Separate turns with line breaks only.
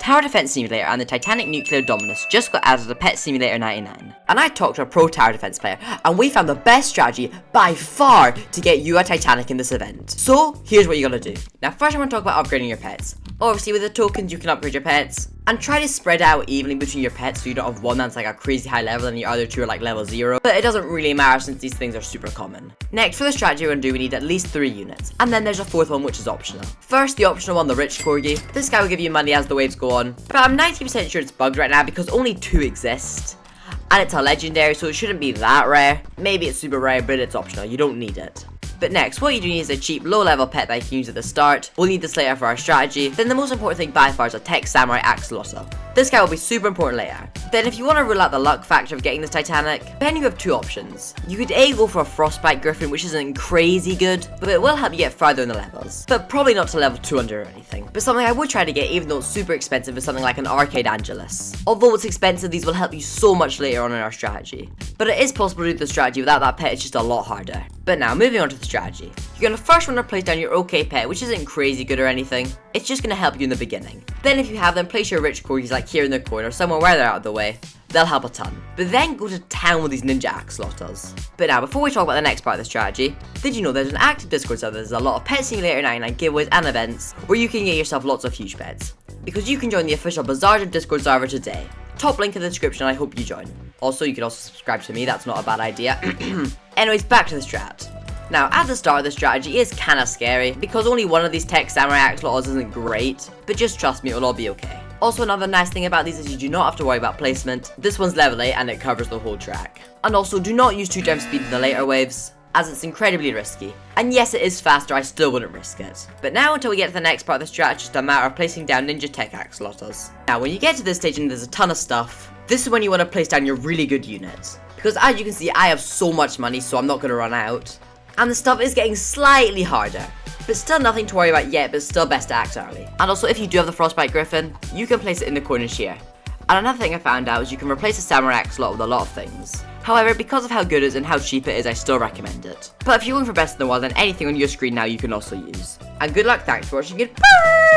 Tower Defense Simulator and the Titanic Nuclear Dominus just got added to Pet Simulator 99. And I talked to a pro tower defense player, and we found the best strategy by far to get you a Titanic in this event. So, here's what you gotta do. Now first I want to talk about upgrading your pets. Obviously with the tokens you can upgrade your pets, and try to spread out evenly between your pets so you don't have one that's like a crazy high level and the other two are like level 0. But it doesn't really matter since these things are super common. Next, for the strategy we're gonna do, we need at least 3 units. And then there's a 4th one which is optional. First, the optional one, the Rich Corgi. This guy will give you money as the waves go on. But I'm 90% sure it's bugged right now because only 2 exist. And it's a legendary, so it shouldn't be that rare. Maybe it's super rare, but it's optional, you don't need it. But next, what you do need is a cheap, low-level pet that you can use at the start. We'll need this later for our strategy. Then the most important thing by far is a Tech Samurai Axolotl. This guy will be super important later. Then if you want to rule out the luck factor of getting this Titanic, then you have 2 options. You could A, go for a Frostbite Griffin, which isn't crazy good, but it will help you get further in the levels. But probably not to level 200 or anything. But something I would try to get, even though it's super expensive, is something like an Arcade Angelus. Although it's expensive, these will help you so much later on in our strategy. But it is possible to do the strategy without that pet, it's just a lot harder. But now, moving on to the strategy. You're gonna first want to place down your OK pet, which isn't crazy good or anything. It's just gonna help you in the beginning. Then if you have them, place your Rich Corgis like here in the corner, somewhere where they're out of the way. They'll help a ton. But then go to town with these ninja axolotls. But now, before we talk about the next part of the strategy, did you know there's an active Discord server? There's a lot of Pet Simulator 99 giveaways and events where you can get yourself lots of huge pets. Because you can join the official Bizarre Discord server today. Top link in the description, I hope you join. Also, you can also subscribe to me, that's not a bad idea. Anyways, back to the strat. Now, at the start of the strategy is kinda scary, because only one of these Tech Samurai Axolotls isn't great, but just trust me, it'll all be okay. Also, another nice thing about these is you do not have to worry about placement. This one's level 8 and it covers the whole track. And also, do not use 2 times speed in the later waves, as it's incredibly risky. And yes, it is faster, I still wouldn't risk it. But now, until we get to the next part of the strat, it's just a matter of placing down Ninja Tech Axolotls. Now, when you get to this stage and there's a ton of stuff, this is when you want to place down your really good units. Because as you can see, I have so much money, so I'm not going to run out. And the stuff is getting slightly harder. But still nothing to worry about yet, but still best to act early. And also, if you do have the Frostbite Griffin, you can place it in the corners here. And another thing I found out is you can replace a Samurai Axolotl with a lot of things. However, because of how good it is and how cheap it is, I still recommend it. But if you're going for best in the world, then anything on your screen now you can also use. And good luck, thanks for watching, goodbye!